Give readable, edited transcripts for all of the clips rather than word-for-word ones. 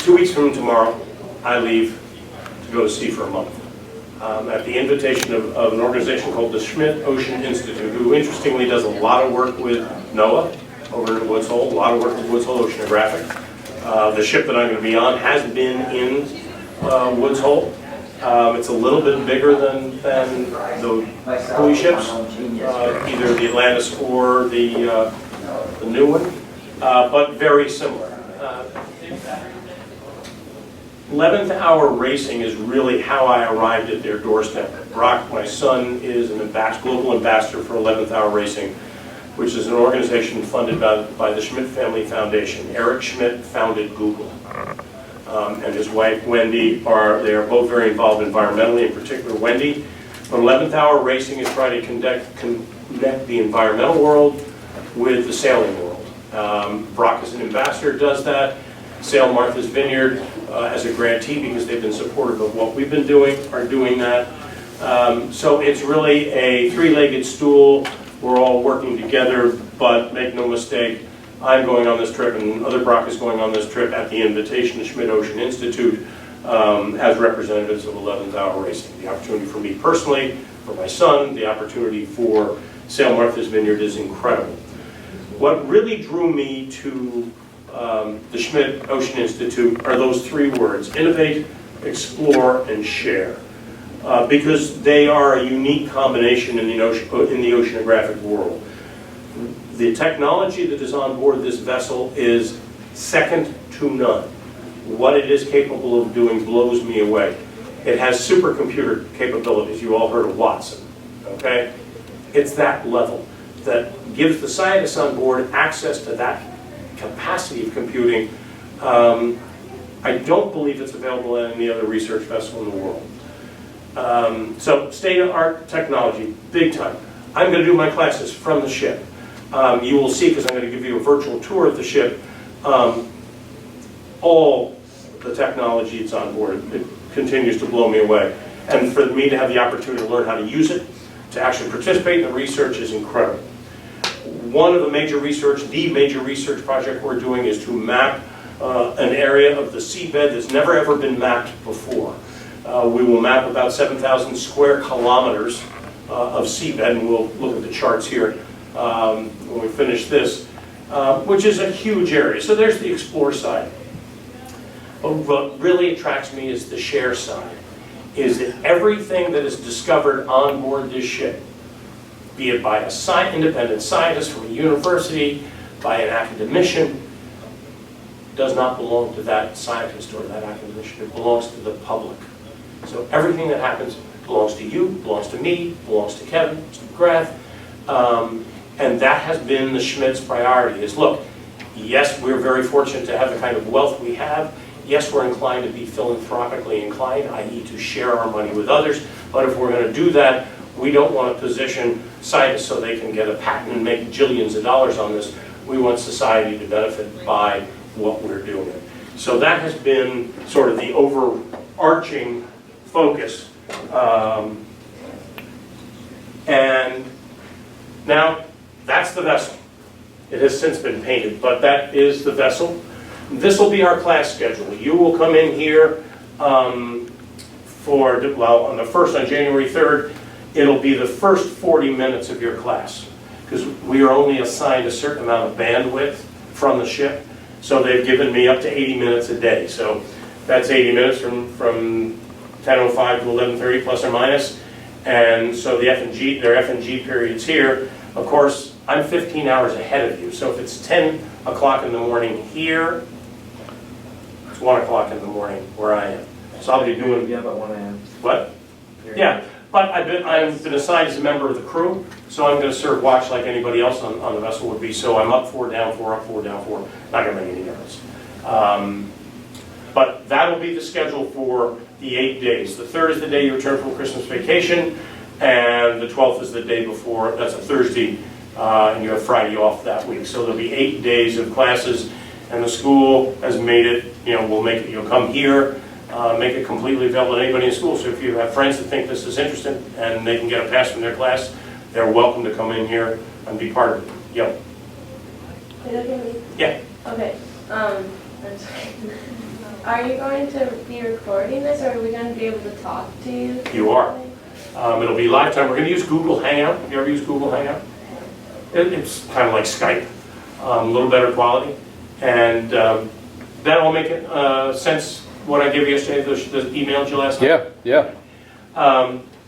2 weeks from tomorrow, I leave to go to sea for a month. At the invitation of an organization called the Schmidt Ocean Institute, who interestingly does a lot of work with NOAA over in Woods Hole, a lot of work with Woods Hole Oceanographic. The ship that I'm going to be on has been in Woods Hole. It's a little bit bigger than the buoy ships, either the Atlantis or the new one, but very similar. 11th hour racing is really how I arrived at their doorstep. Brock, my son, is an global ambassador for 11th hour racing, which is an organization funded by the Schmidt Family Foundation. Eric Schmidt founded Google. And his wife, Wendy, they are both very involved environmentally, in particular Wendy. But 11th hour racing is trying to connect the environmental world with the sailing world. Brock as an ambassador does that. Sail Martha's Vineyard as a grantee, because they've been supportive of what we've been doing, are doing that. So it's really a three-legged stool. We're all working together, but make no mistake, I'm going on this trip, and other Brock is going on this trip at the invitation of Schmidt Ocean Institute as representatives of 11th hour racing. The opportunity for me personally, for my son, the opportunity for Sail Martha's Vineyard is incredible. What really drew me to the Schmidt Ocean Institute are those three words: innovate, explore, and share. Because they are a unique combination in the oceanographic world. The technology that is on board this vessel is second to none. What it is capable of doing blows me away. It has supercomputer capabilities. You all heard of Watson, okay? It's that level that gives the scientists on board access to that capacity of computing. I don't believe it's available at any other research vessel in the world. So state-of-the-art technology, big time. I'm going to do my classes from the ship. You will see, because I'm going to give you a virtual tour of the ship, all the technology that's on board. It continues to blow me away. And for me to have the opportunity to learn how to use it, to actually participate in the research, is incredible. One of the major research project we're doing is to map an area of the seabed that's never ever been mapped before. We will map about 7,000 square kilometers of seabed, and we'll look at the charts here when we finish this, which is a huge area. So there's the explore side. But what really attracts me is the share side, is that everything that is discovered on board this ship, be it by a independent scientist from a university, by an academician, does not belong to that scientist or that academician. It belongs to the public. So everything that happens belongs to you, belongs to me, belongs to Kevin, to McGrath, and that has been the Schmidt's priority, is look, yes, we're very fortunate to have the kind of wealth we have. Yes, we're inclined to be philanthropically inclined, i.e. to share our money with others, but if we're going to do that, we don't want to position scientists so they can get a patent and make jillions of dollars on this. We want society to benefit by what we're doing. So that has been sort of the overarching focus. And now, that's the vessel. It has since been painted, but that is the vessel. This will be our class schedule. You will come in here on January 3rd, it'll be the first 40 minutes of your class, because we are only assigned a certain amount of bandwidth from the ship. So they've given me up to 80 minutes a day. So that's 80 minutes from 10:05 to 11:30 plus or minus. And so their F&G periods here. Of course, I'm 15 hours ahead of you. So if it's 10 o'clock in the morning here, it's 1 o'clock in the morning where I am. So I'll be doing... Yeah, about 1 a.m. What? Yeah, but I've been assigned as a member of the crew, so I'm going to serve watch like anybody else on the vessel would be. So I'm up 4, down 4, up 4, down 4. Not going to make any difference. But that'll be the schedule for the 8 days. The 3rd is the day you return from Christmas vacation, and the 12th is the day before. That's a Thursday, and you have Friday off that week. So there'll be 8 days of classes, and the school has made it, we'll make it, you'll come here, make it completely available to anybody in school. So if you have friends that think this is interesting and they can get a pass from their class, they're welcome to come in here and be part of it. Yep. Is that gonna be? Yeah. Okay. Are you going to be recording this, or are we going to be able to talk to you? You are. It'll be live time. We're going to use Google Hangout. Have you ever used Google Hangout? It's kind of like Skype, a little better quality. And that'll make it sense what I gave you yesterday, the emailed you last night? Yeah.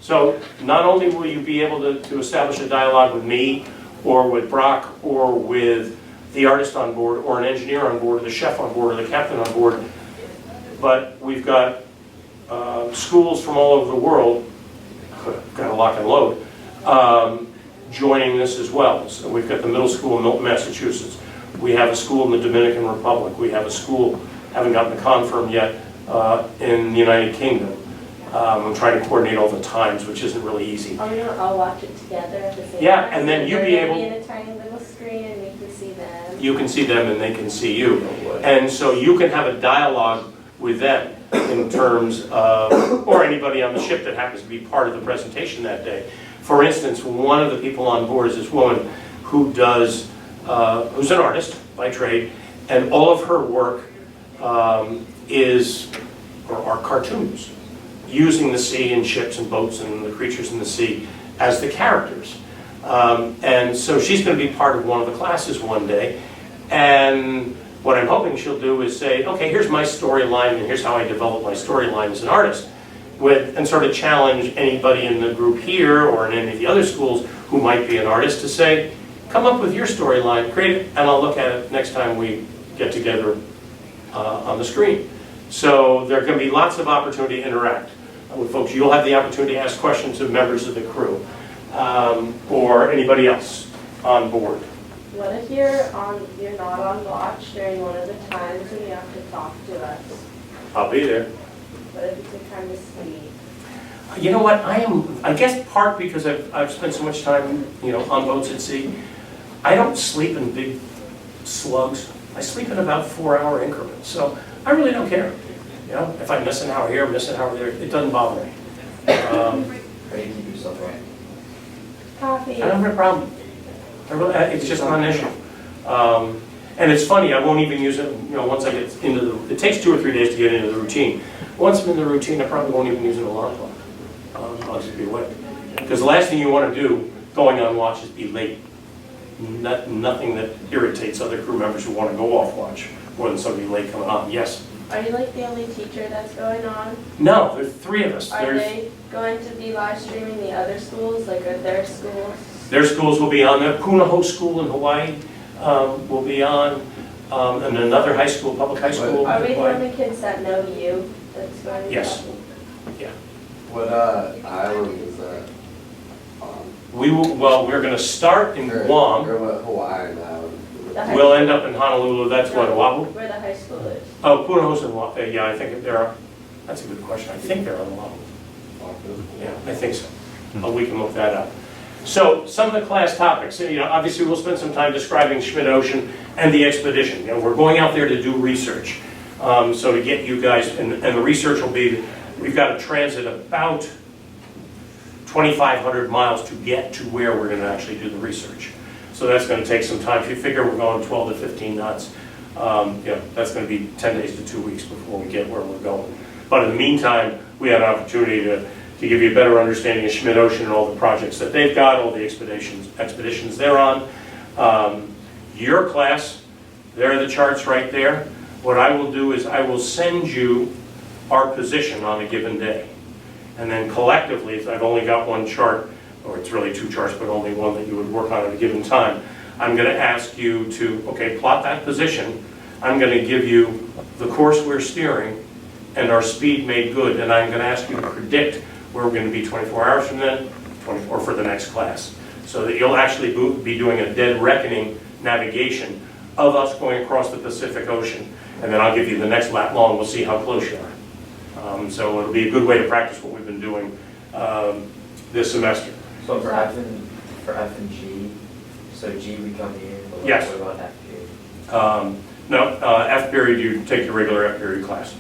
So not only will you be able to establish a dialogue with me, or with Brock, or with the artist on board, or an engineer on board, or the chef on board, or the captain on board, but we've got schools from all over the world, got a lock and load, joining this as well. So we've got the middle school in Milton, Massachusetts. We have a school in the Dominican Republic. We have a school, haven't gotten the confirm yet, in the United Kingdom. I'm trying to coordinate all the times, which isn't really easy. Are we going to all watch it together at the same time? Yeah, and then you'll be able... in a tiny little screen and we can see them. You can see them and they can see you. And so you can have a dialogue with them in terms of, or anybody on the ship that happens to be part of the presentation that day. For instance, one of the people on board is this woman who does, who's an artist by trade, and all of her work are cartoons, using the sea and ships and boats and the creatures in the sea as the characters. And so she's going to be part of one of the classes one day, and what I'm hoping she'll do is say, okay, here's my storyline, and here's how I develop my storyline as an artist, and sort of challenge anybody in the group here or in any of the other schools who might be an artist to say, come up with your storyline, create it, and I'll look at it next time we get together on the screen. So there are going to be lots of opportunity to interact with folks. You'll have the opportunity to ask questions of members of the crew or anybody else on board. What if you're not on watch during one of the times and you have to talk to us? I'll be there. What if you could kind of sleep? You know what, I guess part because I've spent so much time, on boats at sea, I don't sleep in big slugs. I sleep in about 4-hour increments, so I really don't care. If I miss an hour here, miss an hour there, it doesn't bother me. How do you keep yourself up? Coffee. I don't have a problem. It's just not an issue. And it's funny, I won't even use it, once I get into it takes 2 or 3 days to get into the routine. Once I'm in the routine, I probably won't even use an alarm clock. I'll just be awake. Because the last thing you want to do going on watch is be late. Nothing that irritates other crew members who want to go off watch more than somebody late coming on. Yes? Are you like the only teacher that's going on? No, there's 3 of us. Are they going to be live streaming the other schools? Like, are their schools? Their schools will be on. The Punahou School in Hawaii will be on, and another high school, public high school. Are we the only kids that know you that's going to be Yes. talking? Yeah. What island is that on? We're going to start in Guam. Or what Hawaiian island? We'll end up in Honolulu. That's what, Oahu? Where the high school is. Oh, Punahou's in Oahu. Yeah, I think they're. That's a good question. I think they're on Oahu. Yeah, I think so. We can look that up. So some of the class topics. Obviously we'll spend some time describing Schmidt Ocean and the expedition. We're going out there to do research. So to get you guys, and the research will be, we've got to transit about 2,500 miles to get to where we're going to actually do the research. So that's going to take some time. If you figure we're going 12 to 15 knots, that's going to be 10 days to 2 weeks before we get where we're going. But in the meantime, we had an opportunity to give you a better understanding of Schmidt Ocean and all the projects that they've got, all the expeditions they're on. Your class, there are the charts right there. What I will do is I will send you our position on a given day. And then collectively, if I've only got one chart, or it's really 2 charts, but only one that you would work on at a given time, I'm going to ask you to, plot that position. I'm going to give you the course we're steering and our speed made good, and I'm going to ask you to predict where we're going to be 24 hours from then, or for the next class. So that you'll actually be doing a dead reckoning navigation of us going across the Pacific Ocean. And then I'll give you the next lap long, we'll see how close you are. So it'll be a good way to practice what we've been doing this semester. So for F and G, so G we come here, but Yes. what about F period? No, F period, you take your regular F period class.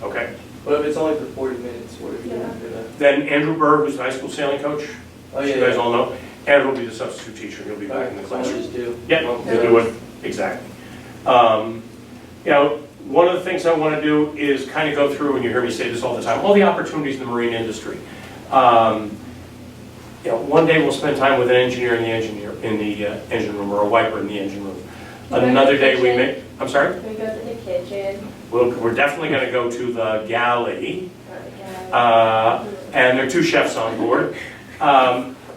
Okay? But if it's only for 40 minutes, what are you doing after that? Then Andrew Berg, who's the high school sailing coach, Oh, you guys all know, Andrew will be the substitute teacher. He'll be back in the classroom. Just do. Yeah, he'll do it, exactly. One of the things I want to do is kind of go through, and you hear me say this all the time, all the opportunities in the marine industry. One day we'll spend time with an engineer in the engine room, or a wiper in the engine room. Another day we may, I'm sorry? Can we go to the kitchen? We're definitely going to go to the galley, Okay. and there are 2 chefs on board.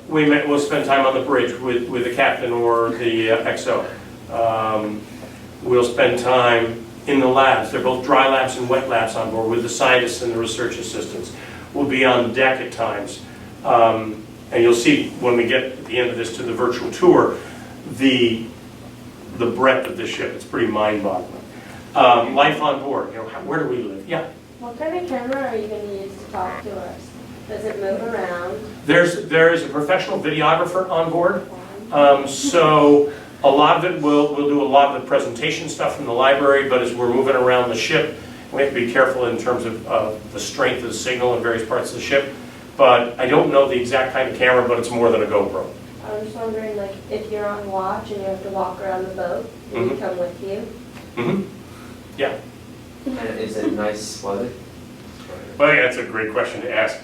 We'll spend time on the bridge with the captain or the XO. We'll spend time in the labs. They're both dry labs and wet labs on board with the scientists and the research assistants. We'll be on deck at times. And you'll see when we get at the end of this to the virtual tour, the breadth of the ship. It's pretty mind-boggling. Life on board. Where do we live? Yeah. What kind of camera are you going to use to talk to us? Does it move around? There is a professional videographer on board. So a lot of it, we'll do a lot of the presentation stuff from the library, but as we're moving around the ship, we have to be careful in terms of the strength of the signal in various parts of the ship. But I don't know the exact kind of camera, but it's more than a GoPro. I was just wondering, like, if you're on watch and you have to walk around the boat, do we come with you? Mm-hmm. Yeah. And is it nice weather? Well, yeah, that's a great question to ask.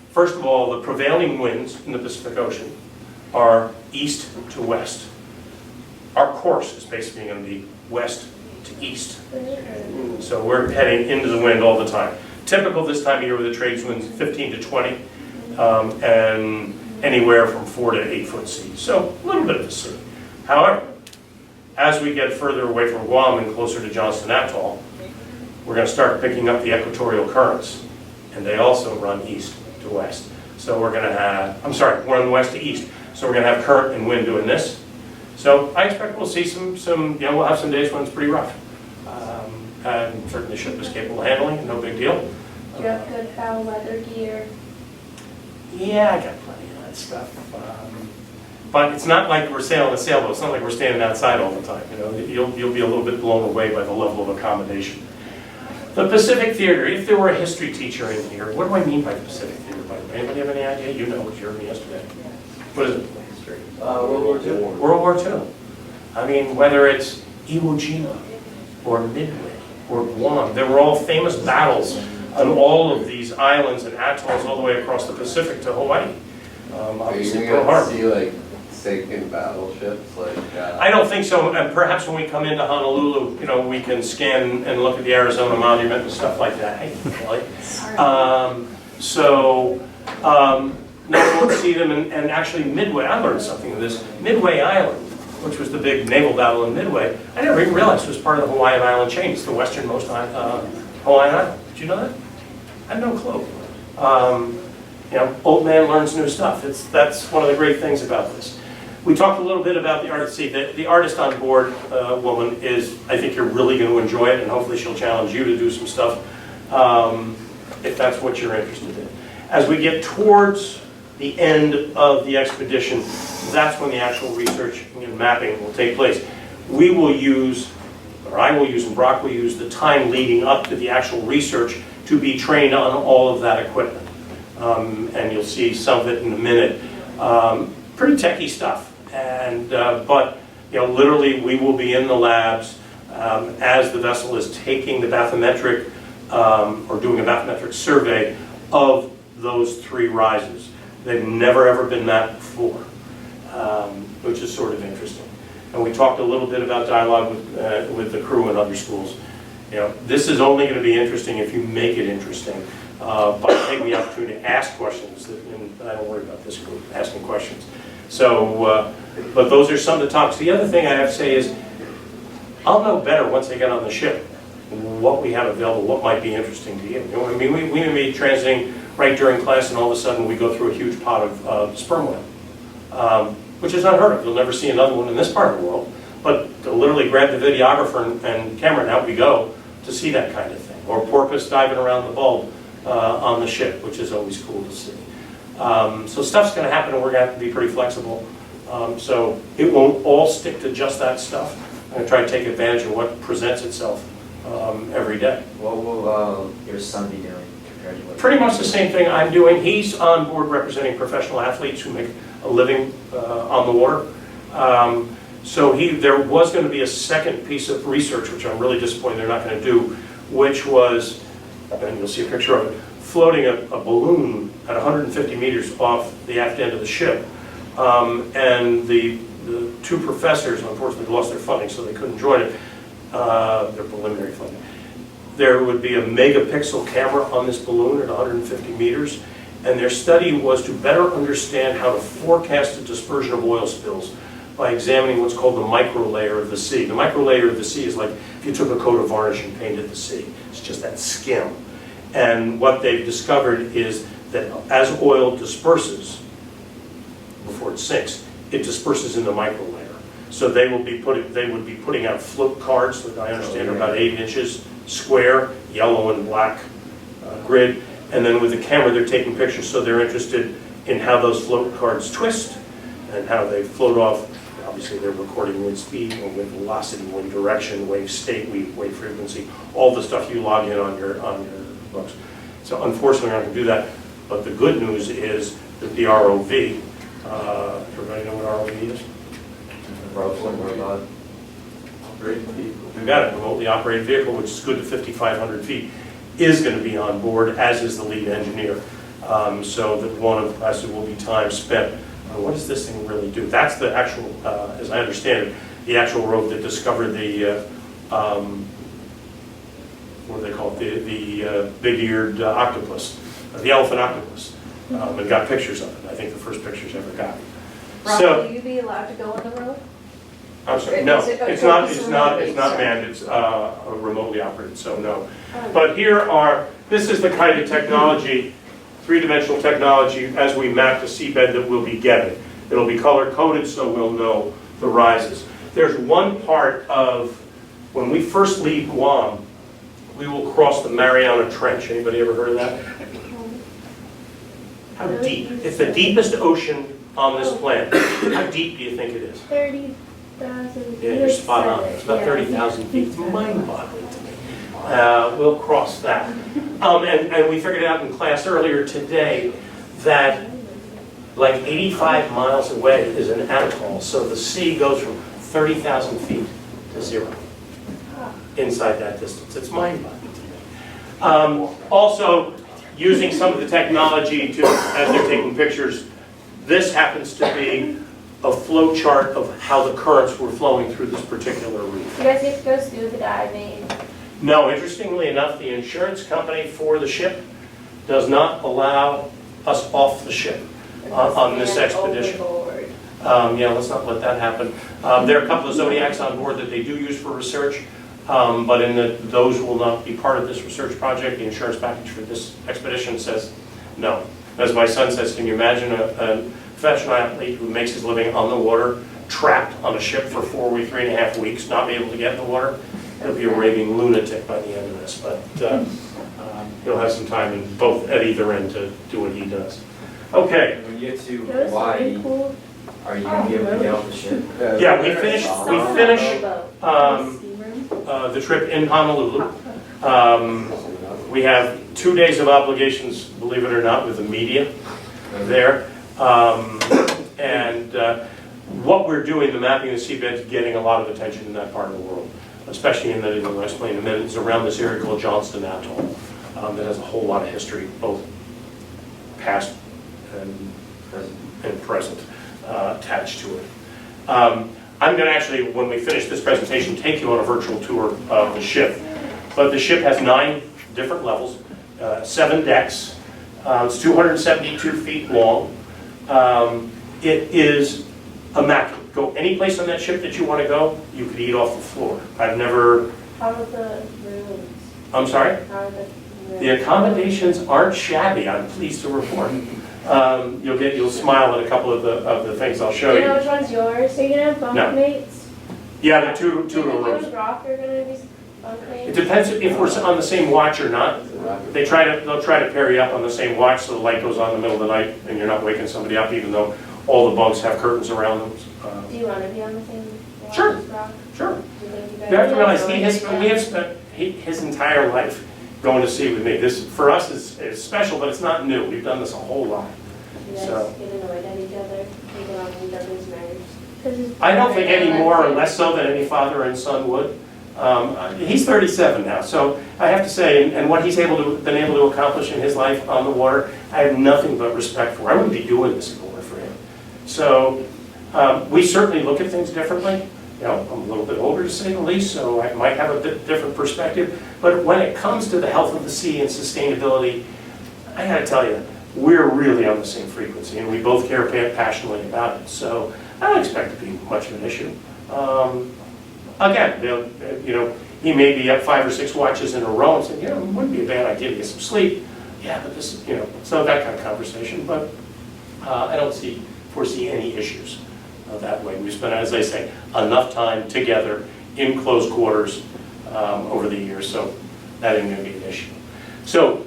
First of all, the prevailing winds in the Pacific Ocean are east to west. Our course is basically going to be west to east. So we're heading into the wind all the time. Typical this time of year with the trades winds 15 to 20, and anywhere from 4 to 8 foot seas. So a little bit of a sea. However, as we get further away from Guam and closer to Johnston Atoll, we're going to start picking up the equatorial currents, and they also run east to west. So we're going to have, we're on west to east. So we're going to have current and wind doing this. So I expect we'll see some we'll have some days when it's pretty rough. And certainly the ship is capable of handling it, no big deal. Do you have good foul weather gear? Yeah, I got plenty of that stuff. But it's not like we're sailing a sailboat. It's not like we're standing outside all the time. You'll be a little bit blown away by the level of accommodation. The Pacific Theater, if there were a history teacher in here, what do I mean by the Pacific Theater, by the way? Anybody have any idea? You know, because you heard me yesterday. What is it? History. World War II. World War II. I mean, whether it's Iwo Jima or Midway or Guam, there were all famous battles on all of these islands and atolls all the way across the Pacific to Hawaii. Obviously, Pearl Are Harbor. you going to see, like, sinking battleships? I don't think so, and perhaps when we come into Honolulu, we can scan and look at the Arizona Monument and stuff like that. Hey, Kelly. No, we won't see them, and actually Midway, I learned something of this. Midway Island, which was the big naval battle in Midway, I never even realized it was part of the Hawaiian Island chain. It's the westernmost Hawaiian island. Did you know that? I had no clue. Old man learns new stuff. That's one of the great things about this. We talked a little bit about the artist. See, the artist on board, woman, is, I think you're really going to enjoy it, and hopefully she'll challenge you to do some stuff, if that's what you're interested in. As we get towards the end of the expedition, that's when the actual research and mapping will take place. We will use, or I will use, and Brock will use, the time leading up to the actual research to be trained on all of that equipment. And you'll see some of it in a minute. Pretty techie stuff. But literally we will be in the labs as the vessel is taking the bathymetric, or doing a bathymetric survey of those 3 rises. They've never ever been mapped before, which is sort of interesting. And we talked a little bit about dialogue with the crew and other schools. This is only going to be interesting if you make it interesting by taking the opportunity to ask questions. And I don't worry about this group asking questions. So, but those are some of the topics. The other thing I have to say is, I'll know better once I get on the ship what we have available, what might be interesting to you. I mean, we may be transiting right during class, and all of a sudden we go through a huge pot of sperm whale, which is unheard of. You'll never see another one in this part of the world. But to literally grab the videographer and camera, and out we go to see that kind of thing. Or porpoise diving around the bulb on the ship, which is always cool to see. So stuff's going to happen, and we're going to have to be pretty flexible. So it won't all stick to just that stuff. I'm going to try to take advantage of what presents itself every day. What will your son be doing compared to what? Pretty much the same thing I'm doing. He's on board representing professional athletes who make a living on the water. So there was going to be a second piece of research, which I'm really disappointed they're not going to do, which was, and you'll see a picture of it, floating a balloon at 150 meters off the aft end of the ship. And the two professors, unfortunately, lost their funding, so they couldn't join it, their preliminary funding. There would be a megapixel camera on this balloon at 150 meters, and their study was to better understand how to forecast the dispersion of oil spills by examining what's called the micro layer of the sea. The micro layer of the sea is like if you took a coat of varnish and painted the sea. It's just that skim. And what they've discovered is that as oil disperses, before it sinks, it disperses in the micro layer. So they would be putting out float cards that I understand are about 8 inches square, yellow and black grid. And then with the camera, they're taking pictures, so they're interested in how those float cards twist and how they float off. Obviously, they're recording wind speed, wind velocity, wind direction, wave state, wave frequency, all the stuff you log in on your books. So unfortunately, we're not going to do that. But the good news is that the ROV, everybody know what ROV is? Robot. We've got it, remotely operated vehicle, which is good to 5,500 feet, is going to be on board, as is the lead engineer. So that one of the classes will be time spent on what does this thing really do. That's the actual, as I understand it, the actual rope that discovered the, what do they call it, the big-eared octopus, the elephant octopus, and got pictures of it. I think the first pictures ever got. Rob, So, will you be allowed to go on the road? I'm sorry, Is no, it- it's or not, is it it's not, remotely? it's not manned, it's remotely operated, so no. But this is the kind of technology, three-dimensional technology, as we map the seabed that we'll be getting. It'll be color-coded so we'll know the rises. There's one part of, when we first leave Guam, we will cross the Mariana Trench. Anybody ever heard of that? How deep? It's the deepest ocean on this planet. How deep do you think it is? 30,000. Yeah, you're spot on. It's about 30,000 feet. It's mind-boggling to me. We'll cross that. And we figured out in class earlier today that like 85 miles away is an atoll. So the sea goes from 30,000 feet to 0 inside that distance. It's mind-boggling to me. Also, using some of the technology to, as they're taking pictures, this happens to be a flow chart of how the currents were flowing through this particular reef. You guys get to go scuba diving. No, interestingly enough, the insurance company for the ship does not allow us off the ship on this expedition. Overboard. Yeah, let's not let that happen. There are a couple of Zodiacs on board that they do use for research, but those will not be part of this research project. The insurance package for this expedition says no. As my son says, can you imagine a professional athlete who makes his living on the water, trapped on a ship for 3.5 weeks, not be able to get in the water? He'll be a raving lunatic by the end of this, but he'll have some time at either end to do what he does. Okay. When you get to Go to Hawaii, swimming pool. are you gonna be able to get off the ship? Yeah, we finish Steam room. the trip in Honolulu. We have 2 days of obligations, believe it or not, with the media there. What we're doing, the mapping of the seabed, is getting a lot of attention in that part of the world, especially in the, I'll explain in a minute, it's around this area called Johnston Atoll that has a whole lot of history, both past and present attached to it. I'm going to actually, when we finish this presentation, take you on a virtual tour of the ship. But the ship has 9 different levels, 7 decks. It's 272 feet long. It is immaculate. Go any place on that ship that you want to go, you could eat off the floor. I've never... How are the rooms? I'm sorry? How are the rooms? The accommodations aren't shabby, I'm pleased to report. You'll smile at a couple of the things I'll show Do you know you. which one's yours? Are you gonna have bunkmates? Yeah, the two Do you think you rooms. and Brock are gonna be It bunkmates? depends if we're on the same watch or not. They'll try to pair you up on the same watch so the light goes on in the middle of the night and you're not waking somebody up, even though all the bunks have curtains around them. Do you wanna be on the same watch Sure. as Brock? Sure. Do you think you guys? You have to realize Yeah. we have spent his entire life going to sea with me. This for us is special, but it's not new. We've done this a whole lot. You guys So- get annoyed at each other, taking on each other's nerves. I don't think any more or less so than any father and son would. He's 37 now, so I have to say, and what he's been able to accomplish in his life on the water, I have nothing but respect for. I wouldn't be doing this if it weren't for him. So we certainly look at things differently. You know, I'm a little bit older to say the least, so I might have a bit different perspective. But when it comes to the health of the sea and sustainability, I got to tell you, we're really on the same frequency, and we both care passionately about it. So I don't expect it to be much of an issue. Again, you know, he may be up 5 or 6 watches in a row and say, you know, it wouldn't be a bad idea to get some sleep. Yeah, but this is, you know, it's not that kind of conversation. But I don't foresee any issues that way. We spent, as I say, enough time together in close quarters over the years, so that ain't going to be an issue. So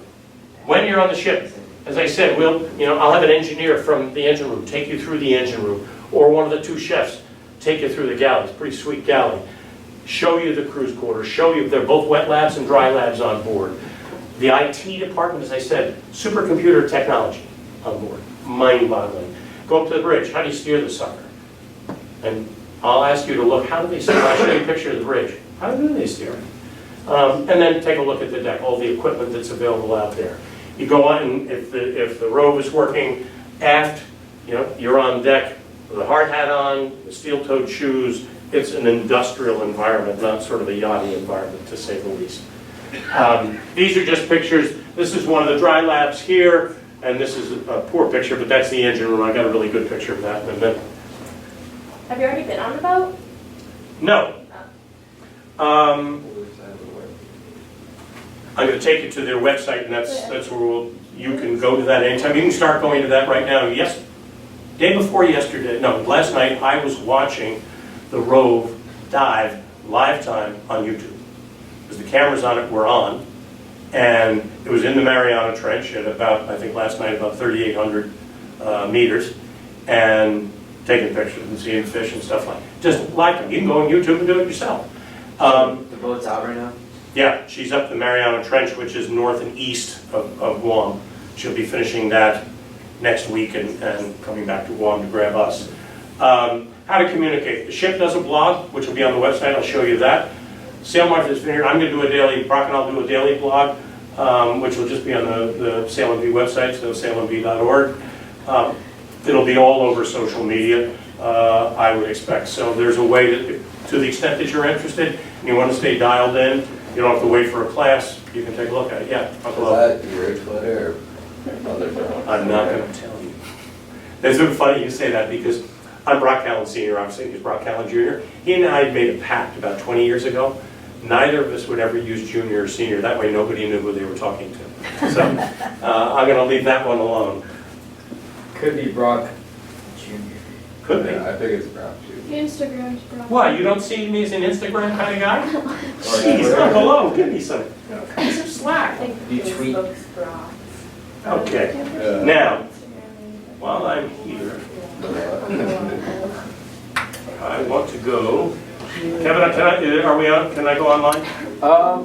when you're on the ship, as I said, I'll have an engineer from the engine room take you through the engine room, or one of the 2 chefs take you through the galley. It's a pretty sweet galley. Show you the cruise quarters, show you, they're both wet labs and dry labs on board. The IT department, as I said, supercomputer technology on board, mind-boggling. Go up to the bridge, how do you steer the sucker? And I'll ask you to look, how do they steer? I'll show you a picture of the bridge. How do they steer it? And then take a look at the deck, all the equipment that's available out there. You go on, and if the rove is working aft, you know, you're on deck with a hard hat on, the steel-toed shoes. It's an industrial environment, not sort of a yachty environment, to say the least. These are just pictures. This is one of the dry labs here, and this is a poor picture, but that's the engine room. I got a really good picture of that in a minute. Have you already been on the boat? No. I'm going to take you to their website, and that's where you can go to that anytime. You can start going to that right now. Yes, day before yesterday, no, last night I was watching the Rove dive live time on YouTube. Because the cameras on it were on, and it was in the Mariana Trench at about, I think last night, about 3,800 meters, and taking pictures and seeing fish and stuff like that. Just like them. You can go on YouTube and do it yourself. The boat's out right now? Yeah, she's up the Mariana Trench, which is north and east of Guam. She'll be finishing that next week and coming back to Guam to grab us. How to communicate. The ship does a blog, which will be on the website. I'll show you that. Sail Martha's Vineyard, I'm going to do a daily, Brock and I'll do a daily blog, which will just be on the Sail and Be website, so sailandbe.org. It'll be all over social media, I would expect. So there's a way to the extent that you're interested and you want to stay dialed in, you don't have to wait for a class, you can take a look at it. Yeah. Is that your Twitter or other? I'm not going to tell you. It's been funny you say that because I'm Brock Callen Sr., obviously he's Brock Callen Jr. He and I made a pact about 20 years ago. Neither of us would ever use junior or senior. That way nobody knew who they were talking to. So I'm going to leave that one alone. Could be Brock Jr. Could be. Yeah, I think it's Brock too. Instagram's Brock. What, you don't see me as an Instagram kind of guy? Jeez, Uncle Lo, give me some slack. I think You tweet. Facebook's Brock. Okay, now, while I'm here, I want to go. Kevin, are we on? Can I go online?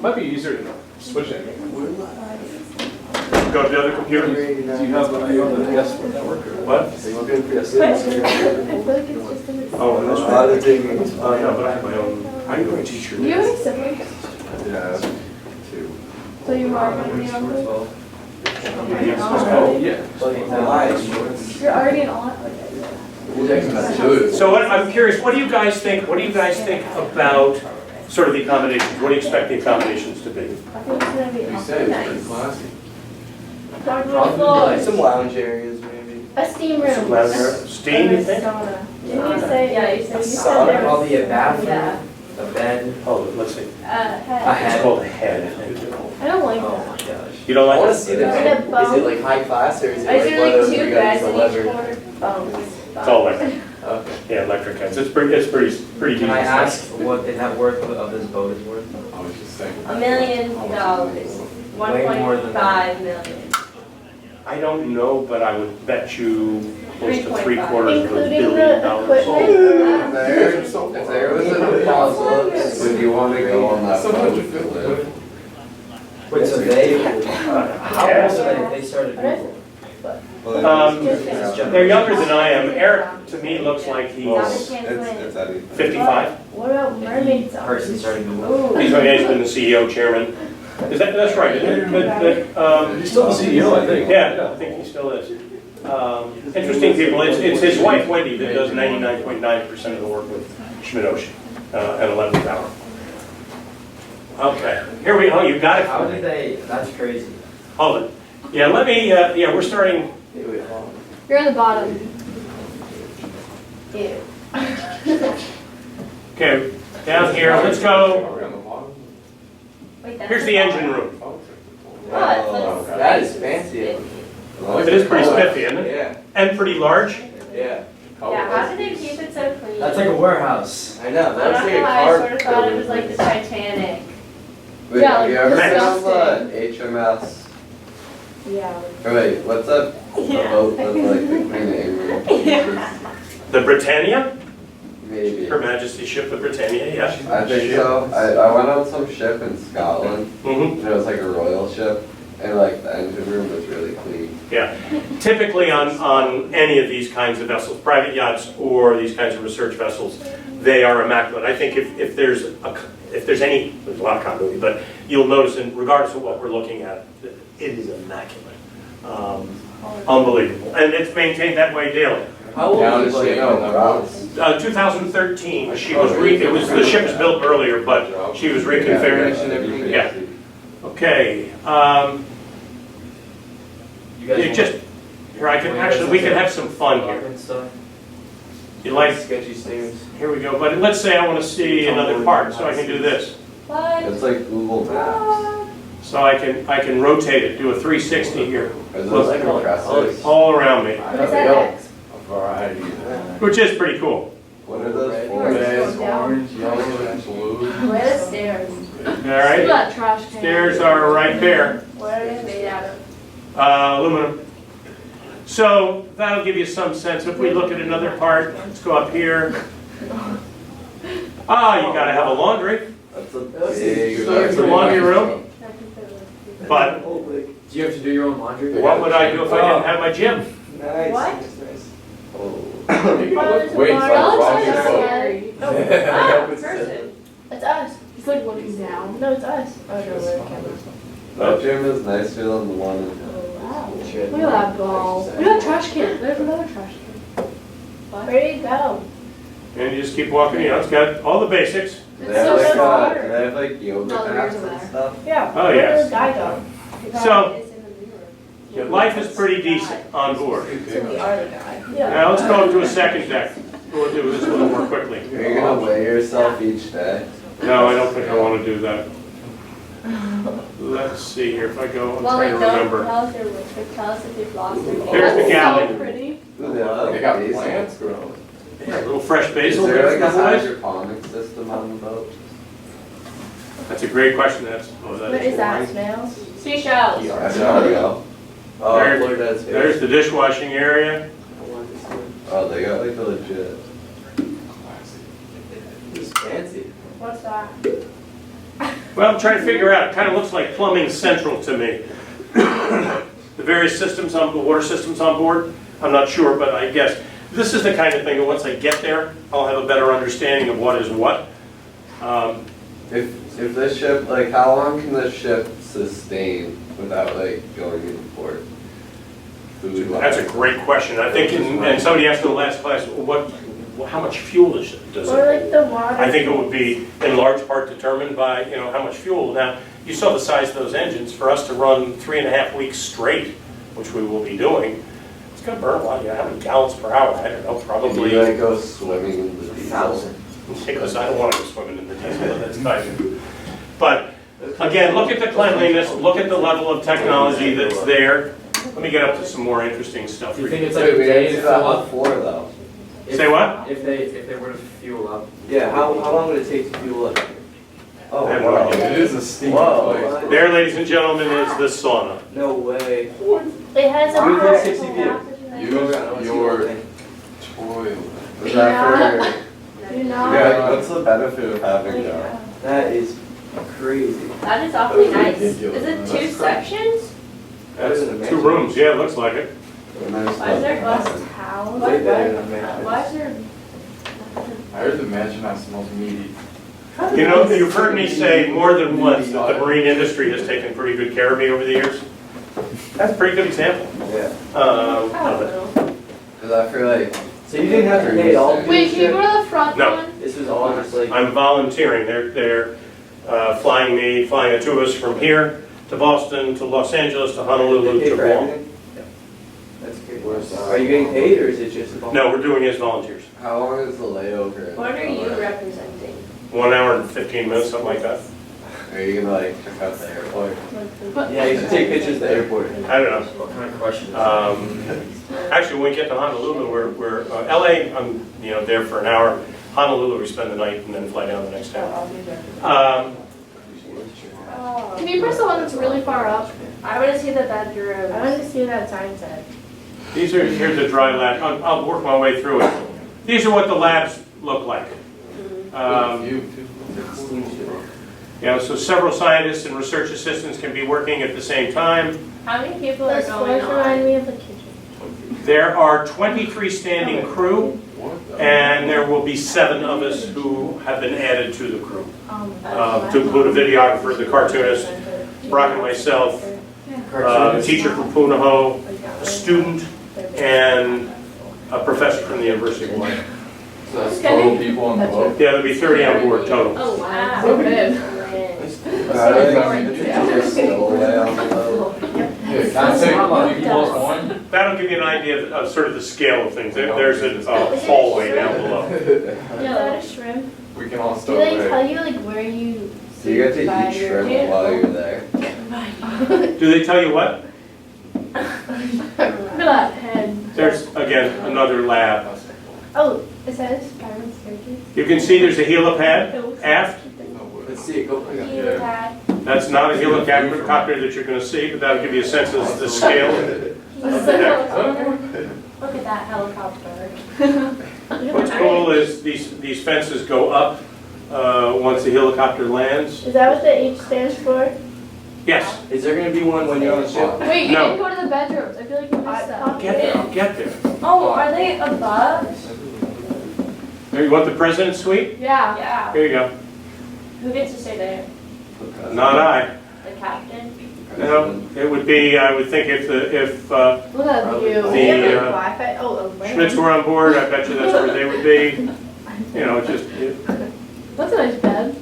Might be easier to switch it. Go to the other computer? Do you have the PS network or? What? I feel like it's just in the... Oh, and this one? Oh, no, but I have my own. I'm going to teach Do you have any siblings? Yeah, two. So you are going to be on the... Oh, yeah. You're already in all... So I'm curious, what do you guys think? What do you guys think about sort of the accommodations? What do you expect the accommodations to be? I think it's going to be You said it's pretty nice. classy. Hardwood floors. Some lounge areas, maybe. A steam room. Some lounger steam, you And a think? sauna. Didn't you say, yeah, you said sauna, there was... Probably a Yeah. bathroom, a bed. Oh, let's see. Head. It's called a head. I don't like Oh that. my gosh. You don't I like want it? to see that. And a Is it bunk. like high class or is it I like do one of like those two where you guys beds in each deliver? corner. Bunks. It's all electric. Okay. Yeah, electric heads. It's pretty Can decent. I ask what the net worth of this boat is worth? I was just saying. $1 million. Way more than that. 1.5 million. I don't know, but I would bet you close to 3.5. $750 million. Including the equipment. There, if there was a pause, would you want to go on that boat to live? Wait, so they, how old are they if they started What is Google? it? They're younger than I am. Eric, to me, looks like he's It's Eddie. 55. What about mermaids? Person starting to move. He's been the CEO, chairman. That's right, isn't it? He's still the CEO, I think. Yeah, I think he still is. Interesting people. It's his wife, Wendy, that does 99.9% of the work with Schmidt Ocean at 11th hour. Okay, here we go. You got it. How did they, that's crazy. Hold it. Yeah, let me, yeah, we're starting. You're on the bottom. Ew. Okay, down here, let's go. Are we on the bottom? Wait, that's Here's the engine room. Oh, that is fancy. It is pretty spiffy, isn't it? Yeah, And pretty large. yeah. Yeah, how did they keep it so clean? That's like a warehouse. I know, I that's don't like know a why, I car. sort of thought it was like the Titanic. Wait, Yeah, have you ever been on disgusting. the HMS? Yeah. Or wait, what's that? The Yeah. boat that's like the Queen Amy? The Britannia, Maybe. Her Majesty's ship, the Britannia, yeah. I think so. I went on some ship in Scotland, Mm-hmm. and it was like a royal ship, and like the engine room was really clean. Yeah. Typically on any of these kinds of vessels, private yachts or these kinds of research vessels, they are immaculate. I think if there's any, there's a lot of continuity, but you'll notice, in regardless of what we're looking at, it is immaculate. Unbelievable. And it's maintained that way daily. How old Down is to he? say no, Ross. 2013, the ship was built earlier, but she was reconfigured. Yeah. Okay, You guys you want- just, here I can, actually, we can have some fun here. and stuff? You like, Sketchy stairs. here we go, but let's say I want to see another part, so I can do this. What? It's like Google Maps. So I can rotate it, do a 360 here, Are those like compressors? all around me, What is that X? A variety. which is pretty cool. What are those for? Red, down. orange, yellow, and blue. Where are the stairs? All Look right, at that trash can. stairs are right there, What are they made out of? aluminum. So that'll give you some sense. If we look at another part, let's go up here. Ah, you gotta have a laundry, That's a That's big. Here's the laundry room. But Do you have to do your own laundry? what would I do if I didn't have my gym? Nice. What? Nice, nice. Wait, That so looks laundry so room. scary. Yeah, Ah, but it's- person. It's us. He's like looking down. No, it's us. Oh, no, we're the camera. That gym is nicer than the one. Wow. Look at that ball. Look at that trash can. There's another trash can. Where do you go? And you just keep walking, you know, it's got all the basics. Do It's they have so like, small. do they have like yoga No, the mats mirrors are and there. stuff? Yeah. Oh, Where yes. did the guy go? So, life is pretty decent on board. So we are the guy. Yeah. Now let's go up to a second deck. We'll do this a little more quickly. Are you gonna weigh yourself each day? No, I don't think I want to do that. Let's see here, if I go, I'm Well, trying like, to don't remember. tell us tell us if you've lost your There's the galley. So pretty. Ooh, they have They got basil. plants growing. Yeah, a little fresh Is basil there there like for a the boys. hydroponic system on the boat? That's a great question, that's, oh, What that is is that? wine. Snails? Seashells. That's how we go. Oh, There- look at that space. There's the dishwashing area. I want this one. Oh, they got like a legit. This is fancy. What's that? Well, I'm trying to figure out, it kind of looks like plumbing central to me. The various systems on, the water systems on board, I'm not sure, but I guess. This is the kind of thing that once I get there, I'll have a better understanding of what is what. If this ship, like, how long can this ship sustain without like going into port? Food. That's a great question. I think, and somebody asked in the last class, how much fuel does Or it? like the water. I think it would be in large part determined by, you know, how much fuel. Now, you saw the size of those engines. For us to run 3.5 weeks straight, which we will be doing, it's gonna burn a lot. Yeah, how many gallons per hour? I don't know, If probably. you like go swimming in the diesel. 1,000. Because I don't want to go swimming in the diesel, but that's fine. But again, look at the cleanliness, look at the level of technology that's there. Let me get up to some more interesting stuff Do for you think you. it's like Wait, a we day didn't to see that fill up? before though. Say what? If they were to fuel up. Yeah, how long would it take to fuel up? Oh, I have wow. no idea. It is a steamy Whoa. place. There, ladies and gentlemen, is the sauna. No way. It has a We live heart. 60 feet. Use your toilet. Is that for, You know? yeah, what's the benefit of having that? That is crazy. That is awfully That's nice. ridiculous. Is it two That's crazy. sections? That's 2 rooms, yeah, it looks like it. Why is there glass towel? Way better than mansion. Why is there? I heard the mansion house smells meaty. You know, you've heard me say more than once that the marine industry has taken pretty good care of me over the years. That's a pretty good example Yeah. of it. Cause I feel like, So you didn't have to pay it all? for Wait, this can you trip? go to the front No. one? This was all just like. I'm volunteering. They're flying the two of us from here to Boston, to Los Angeles, to Honolulu, They pay to for Guam. everything? That's good. Are you getting paid or is it just a volunteer? No, we're doing it as volunteers. how long is the layover? What are you representing? 1 hour and 15 minutes, something like that. Are you gonna like check out the airport? Yeah, you should take pictures of the airport. I don't know. What kind of questions? Actually, when we get to Honolulu, we're LA, I'm there for an hour. Honolulu, we spend the night and then fly down the next day. Can you press the one that's really far up? I want to see the bedroom. I want to see what that sign said. Here's the dry lab. I'll work my way through it. These are what the labs look like. So several scientists and research assistants can be working at the same time. How many people are Those going floors remind on? me of the kitchen. There are 23 standing crew, and there will be 7 of us who have been added to the crew. To include a videographer, the cartoonist, Brock and myself, a teacher from Punahou, a student, and a professor from the University of Hawaii. So that's total people on the boat? Yeah, there'll be 30 on board total. Oh, wow. So good. You're still away on the boat. Yeah, can I say people plus one? That'll give you an idea of sort of the scale of things. There's a hallway down below. Is that a shrimp? We can all Do stow they away. tell you like where you So you get to by eat your shrimp while you're there. Do they tell you what? Look at that head. There's, again, another lab. Oh, it says Byron Staircase. You can see there's a helipad aft. Let's see it go. Yeah. That's not a helicopter that you're going to see, but that'll give you a sense of the scale. Look at that helicopter. What's cool is these fences go up once the helicopter lands. Is that what the H stands for? Yes, Is there gonna be one when you're on the ship? Wait, you No. didn't go to the bedrooms. I feel like you missed that. I'll get there. Oh, are they above? Here, you want the president's suite? Yeah. Yeah. Here you go. Who gets to stay there? Not I. The captain? No, it would be, I would think if Look at that view. The, They have, like, uh, Wi-Fi. Oh, a lamp. Schmitz were on board, I bet you that's where they would be. That's a nice bed.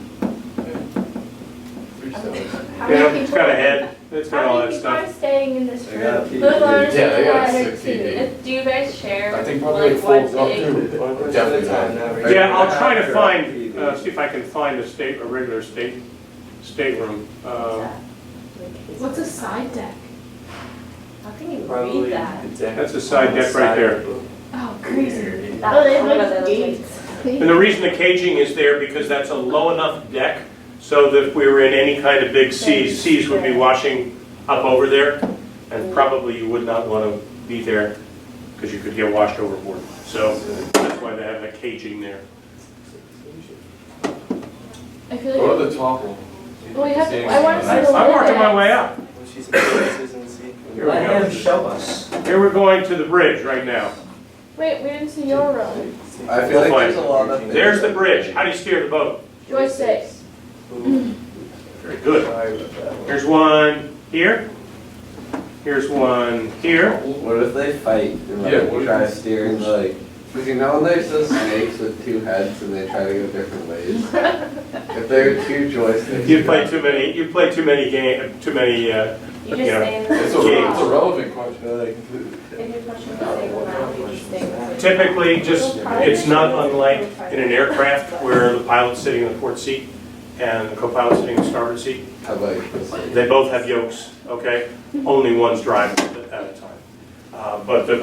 3 stories. How many people? It's got a head, it's got all How that many people are stuff. staying in this They got room? a Who learns Yeah, they got to 6 TV. Do you guys share? I think probably like, like 4 what up day? too. Definitely not. Yeah, I'll try to find, see if I can find a regular stateroom. What's a side deck? How can you Probably. read that? That's a side deck right there. Oh, crazy. That- Oh, they have I don't know like what that looks gates. And the reason the caging is there, because that's a low enough deck, so that if we were in any kind of big seas would be washing up over there, and probably you would not want to be there, because you could get washed overboard. So that's why they have that caging there. I feel Go like. to the top one. Well, you have to, See I want to see anything the I'm working my lid. way up. She's places and see. Here we Let go. him show us. Here we're going to the bridge right now. Wait, we didn't see your room. I feel like there's a lot of things. There's the bridge. How do you steer the boat? Joystick. Very good. Sorry about that one. Here's one here. Here's one here. What if they fight and Yeah, like what if try they- steering like, because you know there's those snakes with 2 heads and they try to go different ways. If there are 2 joysticks. You play too many. You play too many You just Yeah. stay in the It's a relevant question. If you're pushing the same amount, you just stay with it. Typically, it's not unlike in an aircraft where the pilot's sitting in the port seat and the co-pilot's sitting in the starboard seat. How about this? They both have yokes, okay? Only one's driving at a time. But on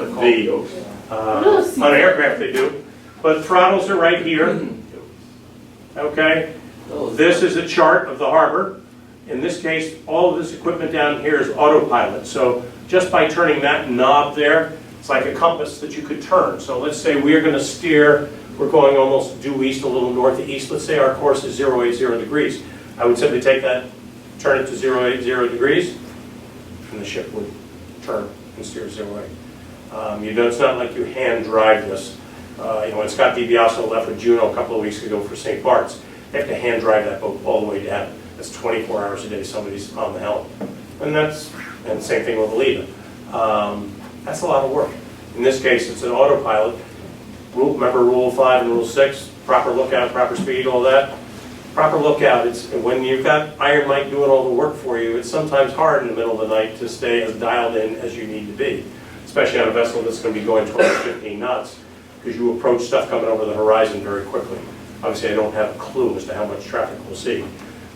an aircraft they do. But throttles are right here, okay? This is a chart of the harbor. In this case, all of this equipment down here is autopilot. So just by turning that knob there, it's like a compass that you could turn. So let's say we're going to steer, we're going almost due east, a little north to east. Let's say our course is 080 degrees. I would simply take that, turn it to 080 degrees, and the ship would turn and steer 08. You know, it's not like you hand drive this. You know, when Scott DiBiase left with Juneau a couple of weeks ago for St. Bart's, they have to hand drive that boat all the way down. That's 24 hours a day, somebody's on the helm. And same thing with Alita. That's a lot of work. In this case, it's an autopilot. Remember Rule 5 and Rule 6, proper lookout, proper speed, all that? Proper lookout, it's when you've got Iron Mike doing all the work for you, it's sometimes hard in the middle of the night to stay as dialed in as you need to be, especially on a vessel that's going to be going 12 or 15 knots, because you approach stuff coming over the horizon very quickly. Obviously, I don't have a clue as to how much traffic we'll see,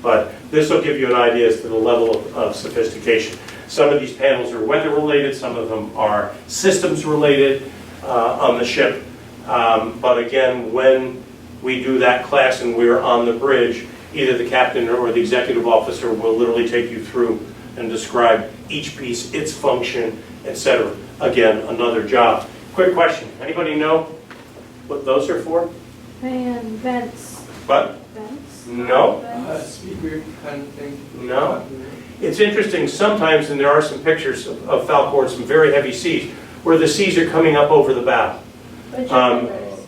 but this will give you an idea as to the level of sophistication. Some of these panels are weather related, some of them are systems related on the ship, but again, when we do that class and we're on the bridge, either the captain or the executive officer will literally take you through and describe each piece, its function, etc. Again, another job. Quick question, anybody know what those are for? Man, vents. What? Vents? No? Vents. Speaker kind of thing. No? It's interesting sometimes, and there are some pictures of Falkor, some very heavy seas, where the seas are coming up over the bow.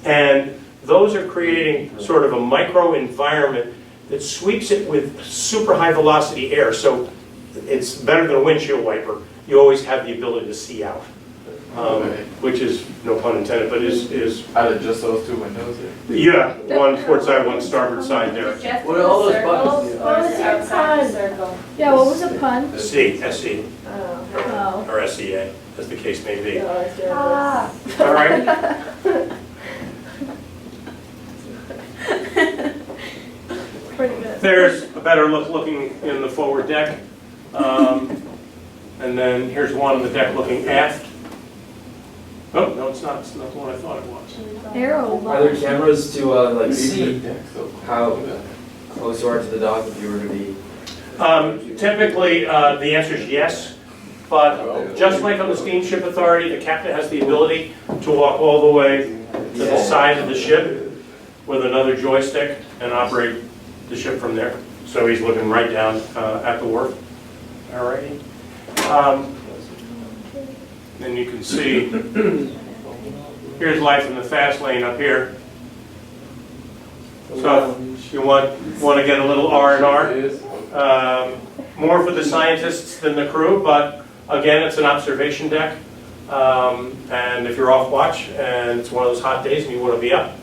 And those are creating sort of a micro environment that sweeps it with super high velocity air. So it's better than a windshield wiper. You always have the ability to see out, which is, no pun intended, but is Out of just those two windows there. yeah, one port side, one starboard side there. Just What are all those circles, buttons? or is it outside the circle? Yeah, what was the pun? SE, SE, Oh. or SEA, as the case may be. Ah. All right? Pretty good. There's a better look looking in the forward deck. And then here's one on the deck looking aft. Oh, no, it's not. It's not what I thought it was. Arrow. Are there cameras to like see Deck, so how close you are to the dock if you were to be? Typically, the answer is yes. But just like on the Steamship Authority, the captain has the ability to walk all the way to the side of the ship with another joystick and operate the ship from there. So he's looking right down at the wharf. All righty. Then you can see, here's life in the fast lane up here. So if you want to get a little R&R, more for the scientists than the crew, but again, it's an observation deck. And if you're off watch and it's one of those hot days and you want to be up,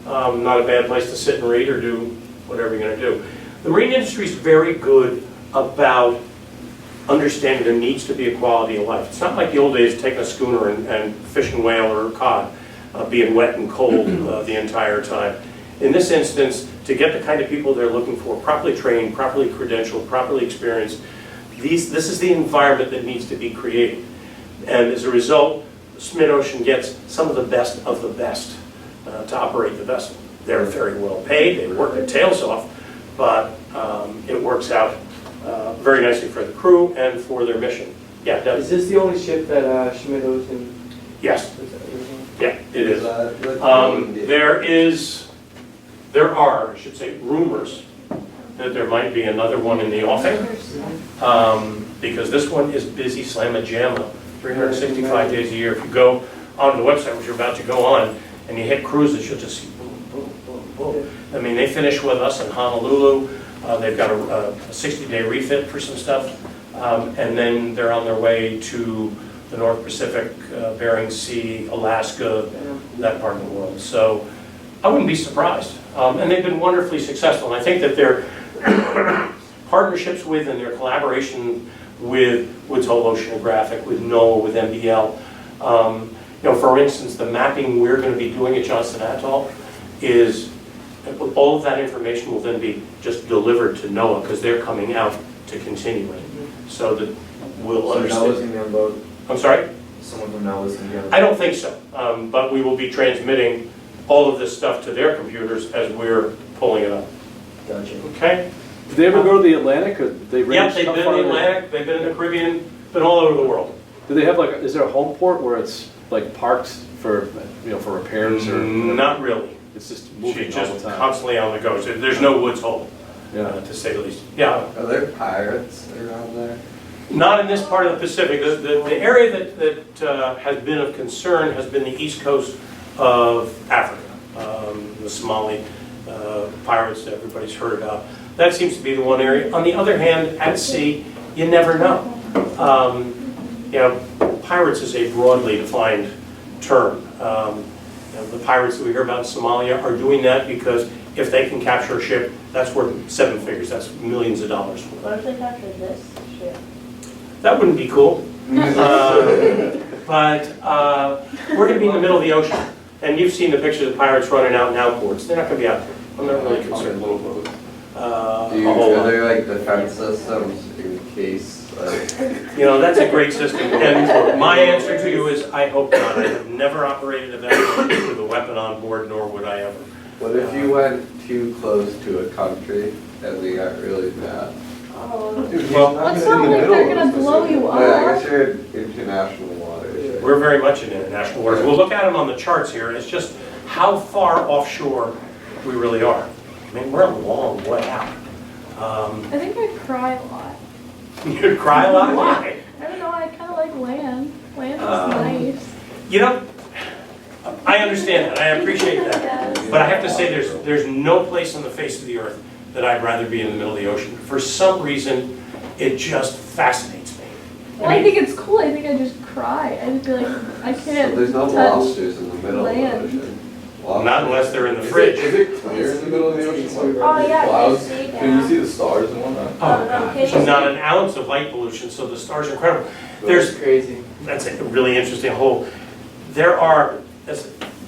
not a bad place to sit and read or do whatever you're going to do. The marine industry is very good about understanding there needs to be a quality of life. It's not like the old days taking a schooner and fishing whale or cod, being wet and cold the entire time. In this instance, to get the kind of people they're looking for, properly trained, properly credentialed, properly experienced, this is the environment that needs to be created. And as a result, Mid-Ocean gets some of the best to operate the vessel. They're very well paid, they work their tails off, but it works out very nicely for the crew and for their mission. Yeah, Doug? Is this the only ship that Schmidt-Ocean? Yes, yeah, it is. Is There are, I should say, rumors that there might be another one in the offing, because this one is busy slamma-jamma, 365 days a year. If you go onto the website, which you're about to go on, and you hit cruises, you'll just see boom, boom, boom, boom. I mean, they finish with us in Honolulu. They've got a 60-day refit for some stuff, and then they're on their way to the North Pacific, Bering Sea, Alaska, that part of the world. So I wouldn't be surprised. And they've been wonderfully successful. And I think that their partnerships with and their collaboration with Woods Hole Oceanographic, with NOAA, with MBL, for instance, the mapping we're going to be doing at Johnston Atoll is, all of that information will then be just delivered to NOAA because they're coming out to continue it. So that we'll So NOAA's understand. gonna be on board? I'm sorry? Someone from NOAA's gonna be on board? I don't think so, but we will be transmitting all of this stuff to their computers as we're pulling it up. Gotcha. Okay? Did they ever go to the Atlantic, or they Yep, range? they've how been in far the are they? Atlantic, they've been in the Caribbean, been all over the world. Do they have is there a home port where it's like parked for, for repairs or? Not really. It's just She's moving all just the time. constantly on the go. So there's no Woods Hole, Yeah. to say the least. Yeah. Are there pirates around there? Not in this part of the Pacific. The area that has been of concern has been the east coast of Africa. The Somali pirates that everybody's heard about. That seems to be the one area. On the other hand, at sea, you never know. You know, pirates is a broadly defined term. You know, the pirates that we hear about in Somalia are doing that because if they can capture a ship, that's worth 7 figures. That's millions of dollars. What if they captured this ship? That wouldn't be cool. But we're going to be in the middle of the ocean. And you've seen the pictures of pirates running out in outboards. They're not going to be out there. I'm not really concerned. Are there like defense systems in case? You know, that's a great system. And my answer to you is, I hope not. I have never operated a vessel with a weapon on board, nor would I ever. What if you went too close to a country and they got really mad? Oh. Well, It's not like they're gonna blow you But I up. guess you're in international waters. we're very much in international waters. We'll look at them on the charts here. It's just how far offshore we really are. I mean, we're a long way out. I think I cry a lot. You cry a lot? Why? I don't know, I kind of like land. Land is nice. You know, I understand that. I appreciate that. Yes. But I have to say, there's no place on the face of the earth that I'd rather be in the middle of the ocean. For some reason, it just fascinates me. Well, I think it's cool. I think I just cry. I just feel like I can't So there's no touch lobsters in the middle land. of the ocean. Not unless they're in the fridge. Is it clear in the middle of the ocean? Oh, yeah, Clouds? you see Can you see the stars and whatnot? Oh, God. There's not an ounce of light pollution, so the stars are incredible. That's crazy. That's a really interesting whole.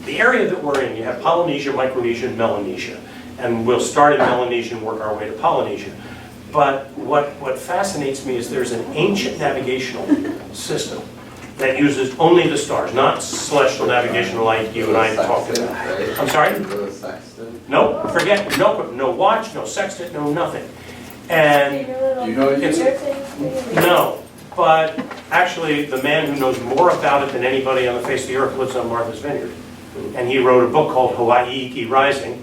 The area that we're in, you have Polynesia, Micronesia, and Melanesia. And we'll start in Melanesia and work our way to Polynesia. But what fascinates me is there's an ancient navigational system that uses only the stars, not celestial navigation like you and I talked about. I'm sorry? The sextant. No, forget, no watch, no sextant, no nothing. And You know what you It's- no, but actually the man who knows more about it than anybody on the face of the earth lives on Martha's Vineyard. And he wrote a book called Hawaii Iki Rising.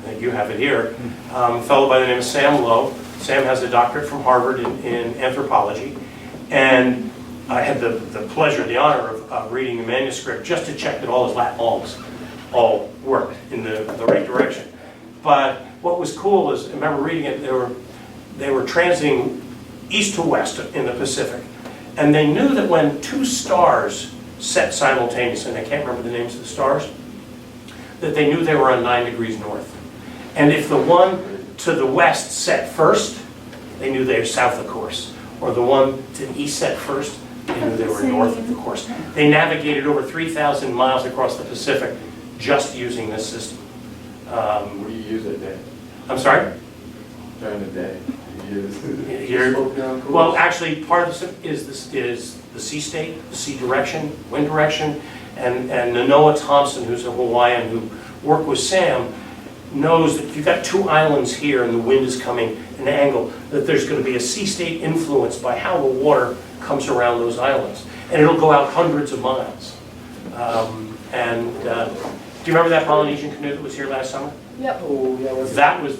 I think you have it here. A fellow by the name of Sam Lowe. Sam has a doctorate from Harvard in anthropology. And I had the pleasure, the honor of reading the manuscript just to check that all his lat longs all worked in the right direction. But what was cool is, I remember reading it, they were transiting east to west in the Pacific. And they knew that when two stars set simultaneously, and I can't remember the names of the stars, that they knew they were on 9 degrees north. And if the one to the west set first, they knew they were south of course. Or the one to the east set first, they knew they were north of the course. They navigated over 3,000 miles across the Pacific just using this system. What do you use at day? I'm sorry? During the day? You use Well, actually, part of this is the sea state, the sea direction, wind direction, and Noah Thompson, who's a Hawaiian who worked with Sam, knows that if you've got two islands here and the wind is coming an angle, that there's going to be a sea state influenced by how the water comes around those islands. And it'll go out hundreds of miles. Do you remember that Polynesian canoe that was here last summer? Yep. Oh, yeah, what's That was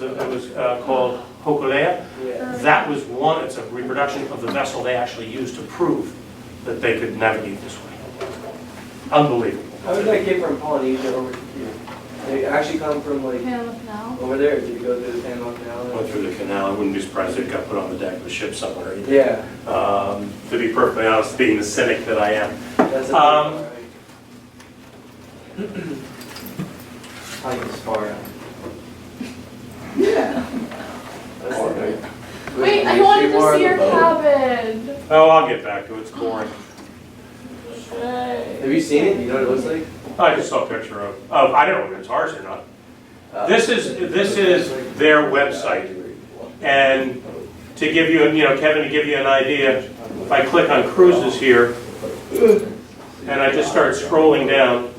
called Hokulea. Yeah. That was one, it's a reproduction of the vessel they actually used to prove that they could navigate this way. Unbelievable. How did that get from Polynesia over to here? They actually come from like Panama Canal. over there. Did you go through the Panama Canal? Went through the canal, I wouldn't be surprised if it got put on the deck of a ship somewhere either. Yeah, To be perfectly honest, being the cynic that I am. that's a Um, How you far out. all right. Wait, I wanted to see your cabin. Oh, I'll get back to it, it's boring. Have you seen it? You know what it looks like? I just saw a picture of, I don't know if it's ours or not. This is their website. And to give you, Kevin, to give you an idea, if I click on cruises here, and I just start scrolling down,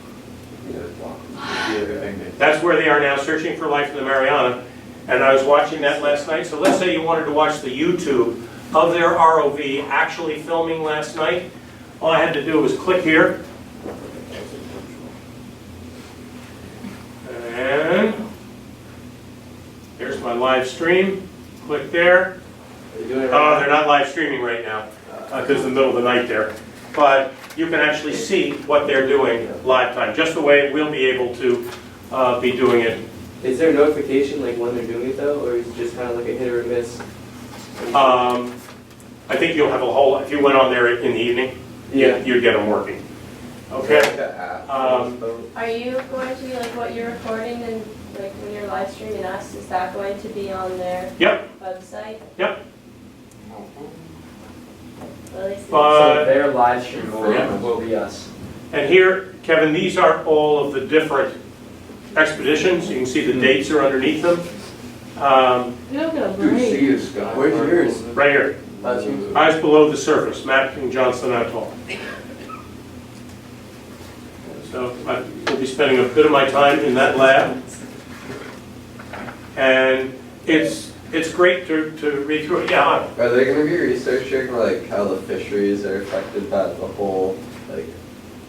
that's where they are now, searching for life in the Mariana. And I was watching that last night. So let's say you wanted to watch the YouTube of their ROV actually filming last night. All I had to do was click here. And here's my live stream. Click there. Are you doing it Oh, right they're not live streaming right now. because it's the middle of the night there. But you can actually see what they're doing live time, just the way we'll be able to be doing it. Is there a notification like when they're doing it though, or is it just kind of like a hit or a miss? I think you'll have a whole, if you went on there in the evening, Yeah. you'd get them working. Okay? Are you going to be like what you're recording and like when you're live streaming us, is that going to be on their Yep, website? yep. Will they see? So their live stream Yeah. will be us. And here, Kevin, these are all of the different expeditions. You can see the dates are underneath them. You don't get a You see break. a sky. Where's yours? Right here, That's yours. eyes below the surface, mapping Johnston Atoll. So I will be spending a bit of my time in that lab. And it's great to read through it. Yeah, Are they gonna be researching like how the fisheries are affected by the whole like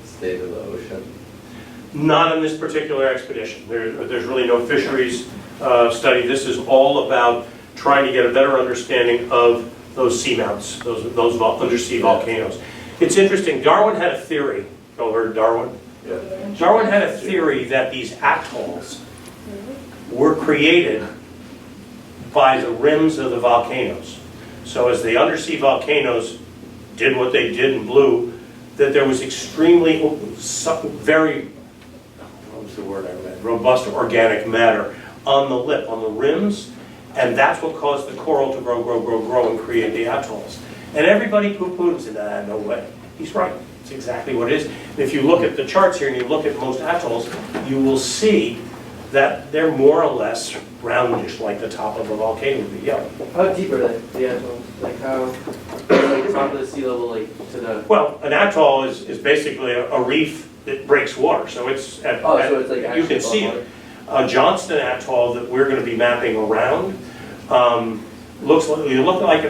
state of the ocean? not on this particular expedition. There's really no fisheries study. This is all about trying to get a better understanding of those seamounts, those undersea volcanoes. It's interesting, Darwin had a theory. You all heard of Darwin? Yeah. Darwin had a theory that these atolls were created by the rims of the volcanoes. So as the undersea volcanoes did what they did and blew, that there was extremely, very, what's the word I read, robust organic matter on the lip, on the rims, and that's what caused the coral to grow and create the atolls. And everybody poo-pooed and said, no way. He's right. It's exactly what it is. And if you look at the charts here and you look at most atolls, you will see that they're more or less roundish, like the top of a volcano would be. Yeah. How deep are they? The atolls? Like how? Like top of the sea level, like to the. Well, an atoll is basically a reef that breaks water. So it's at, Oh, so it's like you can actually see above it. Johnston Atoll that we're going to be mapping around looks like you look at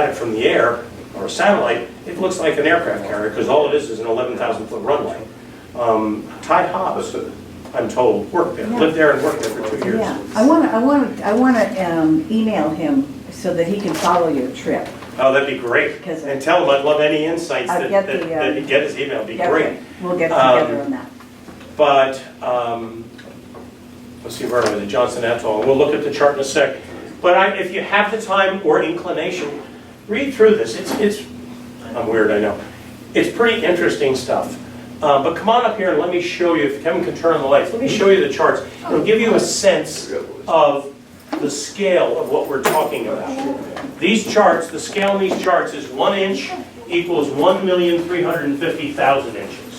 it from the air or a satellite. It looks like an aircraft carrier because all it is an 11,000-foot runway. Ty Hobbs, I'm told, worked there, lived there and worked there for 2 years. Yeah, I wanna email him so that he can follow your trip. Oh, that'd be great. Because And tell him I'd love any insights I'll that get the, he'd get his email. It'd be Yeah, great. okay. We'll get together on that. But, let's see, where was it, Johnston Atoll. We'll look at the chart in a sec. But if you have the time or inclination, read through this. It's I'm weird, I know. It's pretty interesting stuff. But come on up here and let me show you, if Kevin can turn on the lights, let me show you the charts. It'll give you a sense of the scale of what we're talking about. These charts, the scale in these charts is 1 inch equals 1,350,000 inches.